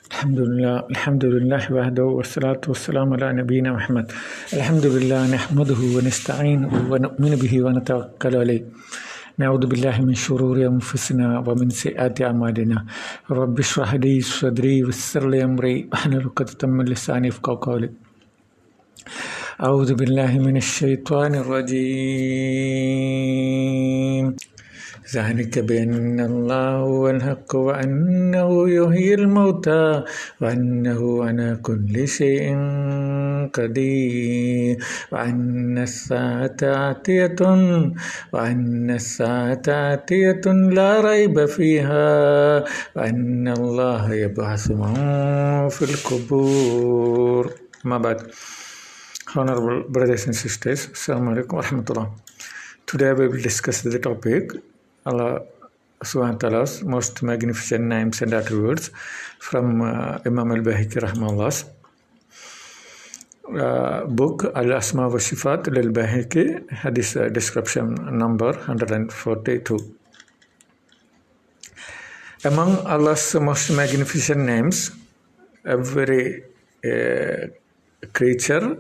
الحمد لله وحده والصلاة والسلام على نبينا محمد. الحمد لله نحمده ونستعينه ونؤمن به ونتوكل عليه. نعوذ بالله من شرور أنفسنا ومن سيئات أعمالنا. رب اشرح لي صدري ويسر لي أمري واحلل عقدة من لساني يفقهوا قولي. أعوذ بالله من الشيطان الرجيم. ذلك بأن الله هو الحق وأنه يحيي الموتى وأنه على كل شيء قدير وأن الساعة آتية لا ريب فيها وأن الله يبعث من في القبور. ما بعد. Honorable brothers and sisters, Assalamu alaikum wa rahmatullah. Today we will discuss the topic Allah subhanahu wa ta'ala's most magnificent names and attributes from Imam Al-Baihakhi rahimahullah book Al-Asmaء والصفات للبيهقي, hadith description number 142. Among Allah's most magnificent names, every creature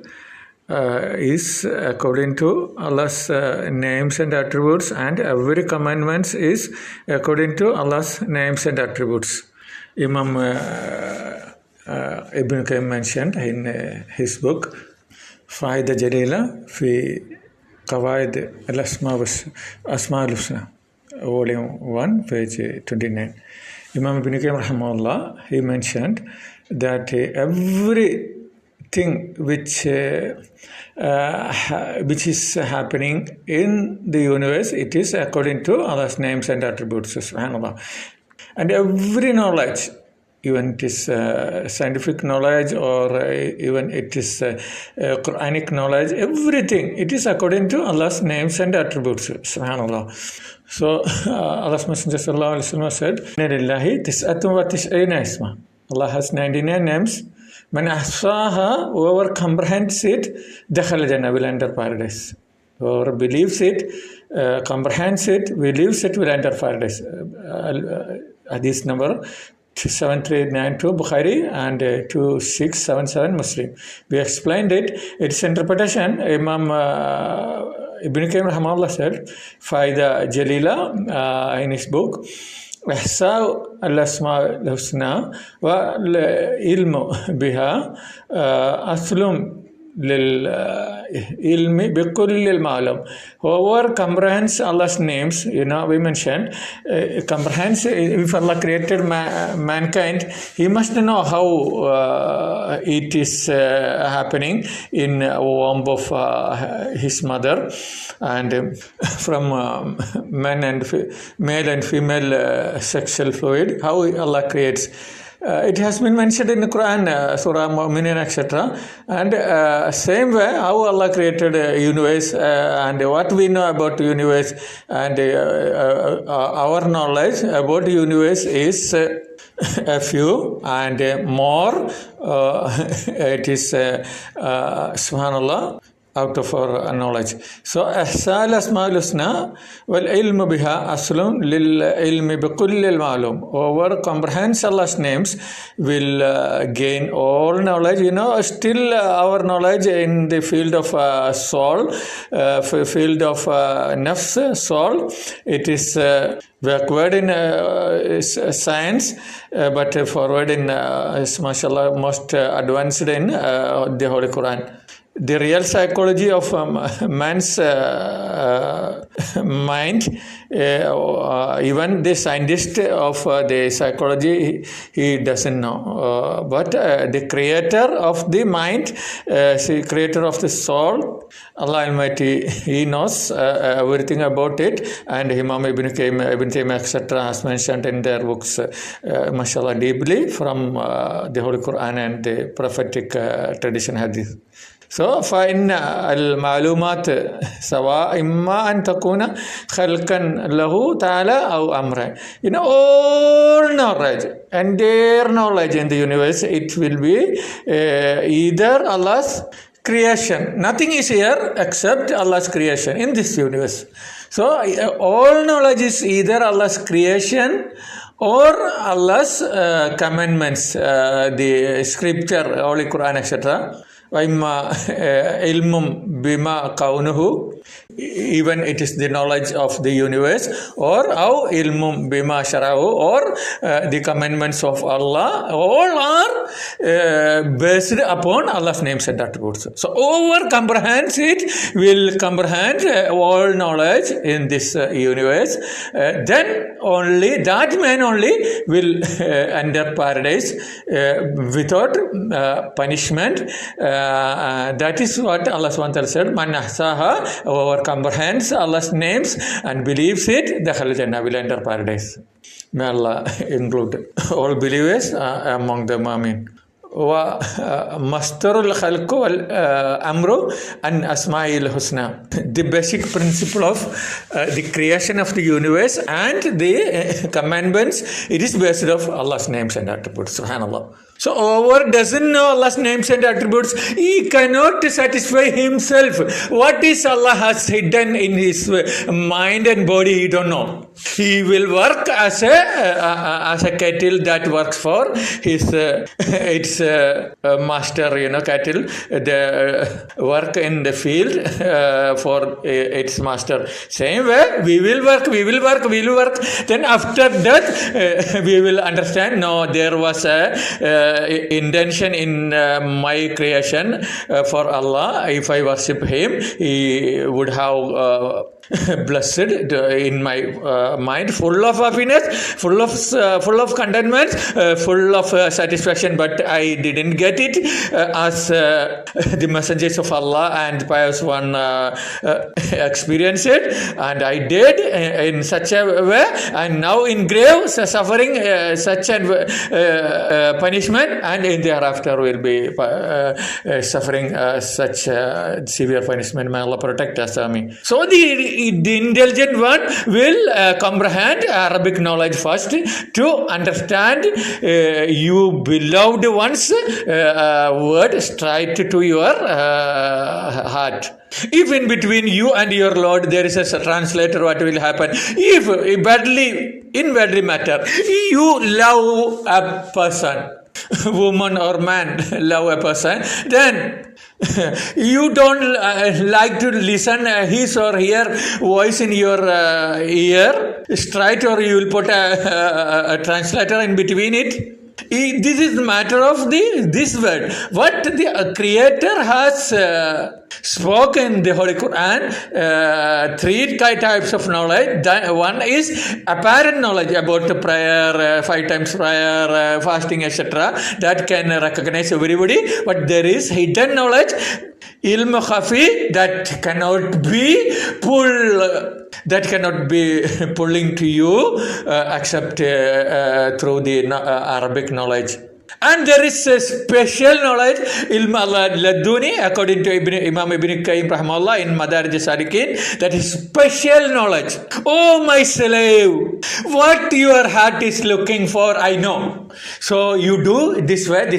is according to Allah's names and attributes, and every commandments is according to Allah's names and attributes. Imam Ibn Qayyim mentioned in his book Faida Jalila fi Qawaid Al-Asmaء Al-Husna, volume 1, page 29. Imam Ibn Qayyim rahimahullah, he mentioned that everything which is happening in the universe, it is according to Allah's names and attributes, subhanallah. And every knowledge, even it is scientific knowledge or even it is Quranic knowledge, everything, it is according to Allah's names and attributes, subhanallah. So Allah's Messenger sallallahu alaihi wasallam said, "Inna lillahi tis'atun wa tis'ina isma." Allah has 99 names. Man ahsaha, whoever comprehends it, dakhal jannah, will enter paradise. Whoever believes it, comprehends it, believes it, will enter paradise. Hadith number 7392 Bukhari and 2677 Muslim. We explained it. Its interpretation, Imam Ibn Qayyim rahimahullah said, Faida Jalila in his book, إحصاء الأسماء الحسنى والعلم بها أصل للعلم بكل المعلوم. Whoever comprehends Allah's names, we mentioned, comprehends, if Allah created mankind, he must know how it is happening in womb of his mother, and from male and female sexual fluid, how Allah creates. It has been mentioned in the Quran, Surah Mu'minin, etc. And same way, how Allah created universe and what we know about the universe, and our knowledge about the universe is a few, and more it is subhanallah, out of our knowledge. So ihsal asma'ul husna wal ilm biha aslun lil ilmi bi kulli al ma'lum. Whoever comprehends Allah's names will gain all knowledge. Still our knowledge in the field of soul, field of nafs, soul, it is backward in science, but forward in mashallah, most advanced in the Holy Quran. The real psychology of man's mind, even the scientist of the psychology, he doesn't know. But the creator of the mind, the creator of the soul, Allah Almighty, he knows everything about it. And Imam Ibn Qayyim, etc. has mentioned in their books, mashallah, deeply from the Holy Quran and the prophetic tradition hadith. So, فإن المعلومات سواء إما أن تكون خلقا له تعالى أو أمرا. All knowledge and their knowledge in the universe, it will be either Allah's creation. Nothing is here except Allah's creation in this universe. So all knowledge is either Allah's creation or Allah's commandments, the scripture, Holy Quran, etc. ilmum bima kaunuhu, even it is the knowledge of the universe, or ilmum bima shara'u, or the commandments of Allah, all are based upon Allah's names and attributes. So over comprehends it, will comprehend all knowledge in this universe, then only that man only will enter paradise without punishment. That is what Allah SWT said, Man ahsaha, whoever comprehends Allah's names and believes it, dakhal Jannah, will enter paradise. May Allah include all believers among them. Ameen. Mastarul khalqu wal amru an asma'il husna. The basic principle of the creation of the universe and the commandments, it is based of Allah's names and attributes. Subhanallah. So whoever doesn't know Allah's names and attributes, he cannot satisfy himself. What is Allah has hidden in his mind and body, he don't know. He will work as a kettle that works for his its master, cattle. The work in the field for its master. Same way, we will work. Then after that, we will understand. No, there was a intention in my creation for Allah. If I worship Him, He would have blessed in my mind, full of happiness, full of contentment, full of satisfaction. But I didn't get it as the messengers of Allah and pious one experienced it, and I did in such a way, and now in grave suffering such a punishment, and in thereafter will be suffering such severe punishment. May Allah protect us. Ameen. So the intelligent one will comprehend Arabic knowledge first to understand you beloved one's word straight to your heart. If in between you and your Lord there is a translator, what will happen? If in badly matter, you love a person, woman or man love a person, then you don't like to listen his or her voice in your ear straight, or you will put a translator in between it. This is the matter of this word. What the Creator has spoken in the Holy Quran, three types of knowledge. One is apparent knowledge about the prayer, 5 times prayer, fasting, etc. That can recognize everybody. But there is hidden knowledge, ilm khafi, that cannot be pulling to you except through the Arabic knowledge. And there is a special knowledge, ilm laduni, according to Imam Ibn Qayyim rahimahullah in Madarij Salikin, that is special knowledge. Oh my slave, what your heart is looking for, I know. So you do this way,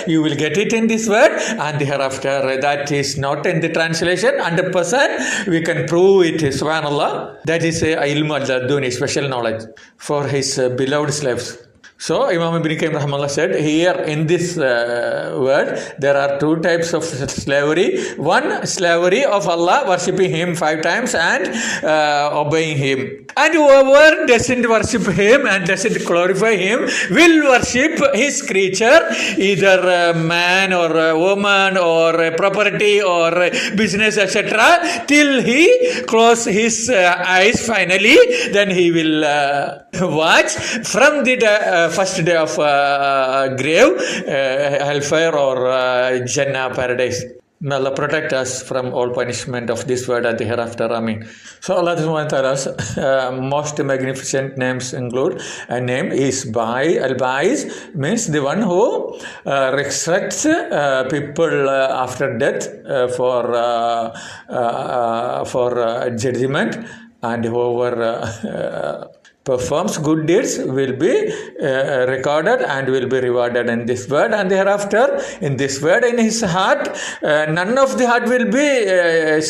you will get it in this word, and hereafter that is not in the translation, 100% we can prove it, subhanallah. That is ilm laduni, special knowledge for his beloved slaves. So Imam Ibn Qayyim rahimahullah said, here in this word there are 2 types of slavery. One, slavery of Allah, worshipping Him 5 times and obeying Him. And whoever doesn't worship Him and doesn't glorify Him will worship His creature, either a man or a woman or a property or a business, etc. till he close his eyes finally. Then he will watch from the first day of grave, hellfire or Jannah, paradise. May Allah protect us from all punishment of this world and the hereafter. Ameen. So Allah Ta'ala's most magnificent names include, a name is Al-Baa'ith, means the one who resurrects people after death for judgment, and whoever performs good deeds will be recorded and will be rewarded in this world and hereafter. In this world, in his heart, none of the heart will be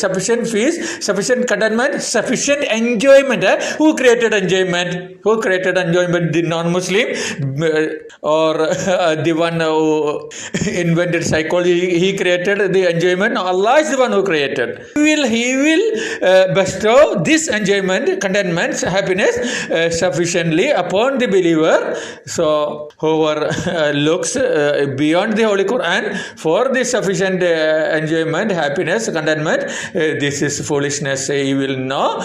sufficient feast, sufficient contentment, sufficient enjoyment. Who created enjoyment? Who created enjoyment? The non-Muslim or the one who invented psychology? He created the enjoyment. No, Allah is the one who created. He will bestow this enjoyment, contentment, happiness sufficiently upon the believer. So whoever looks beyond the Holy Quran for the sufficient enjoyment, happiness, contentment, this is foolishness. He will know.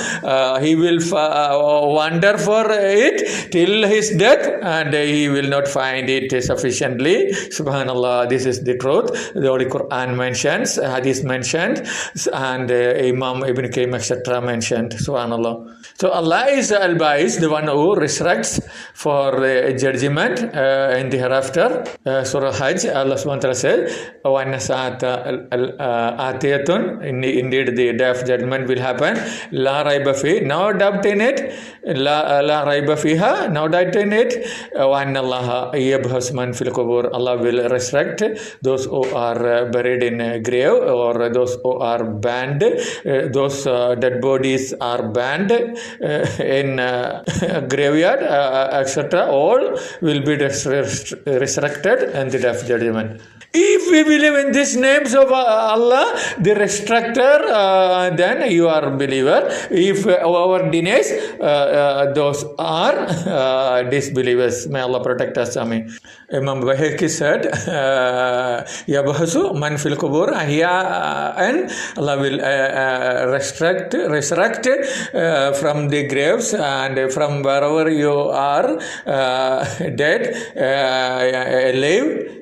He will wander for it till his death, and he will not find it sufficiently. Subhanallah, this is the truth. The Holy Quran mentions, Hadith mentioned, and Imam Ibn Qayyim etc. mentioned. Subhanallah. So Allah is Al-Baa'ith, the one who resurrects for judgment in the hereafter. Surah Hajj, Allah subhanahu wa ta'ala says, وَأَنَّ سَاعَةَ آتِيَةٌ, indeed the day of judgment will happen. لَا رَيْبَ فِيهِ, no doubt in it. لَا رَيْبَ فِيهَا, no doubt in it. وَأَنَّ اللَّهَ يَبْعَثُ مَنْ فِي الْقُبُورِ, Allah will resurrect those who are buried in a grave, or those who are banned. Those dead bodies are banned in graveyard, etc. All will be resurrected and the day of judgment. If we believe in these names of Allah, the resurrector, then you are a believer. If our denies, those are disbelievers. May Allah protect us. Amen. Imam Al-Baihakhi said, Yabhasu man fil kubur and Allah will resurrect from the graves and from wherever you are dead, alive,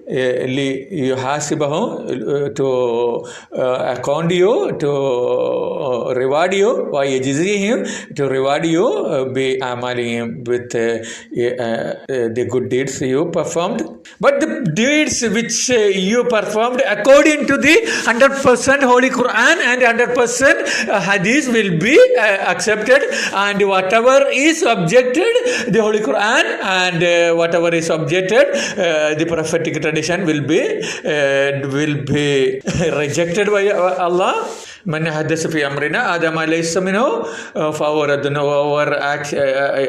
yuhasibahu, to account you, to reward you, wa yajzihim, to reward you bi amalihim, with the good deeds you performed. But the deeds which you performed according to the 100% Holy Quran and 100% Hadith will be accepted, and whatever is objected, the Holy Quran, and whatever is objected, the prophetic tradition will be rejected by Allah. Man hadatha fi amrina Adam laysa minhu fawaradun.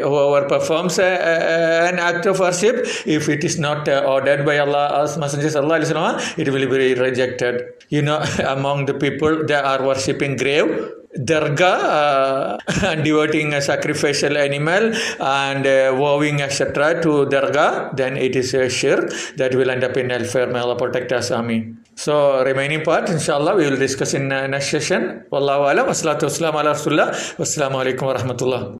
Whoever performs an act of worship, if it is not ordered by Allah's Messenger sallallahu alaihi wasallam, it will be rejected. You know, among the people, they are worshipping grave, dargah, devoting a sacrificial animal and vowing etc. to dargah, then it is a shirk that will end up in hellfire. May Allah protect us. Ameen. So remaining part, inshallah, we will discuss in next session. Wallahu alam. Wassalatu wassalamu ala rasulillah. Wassalamu alaikum wa rahmatullah.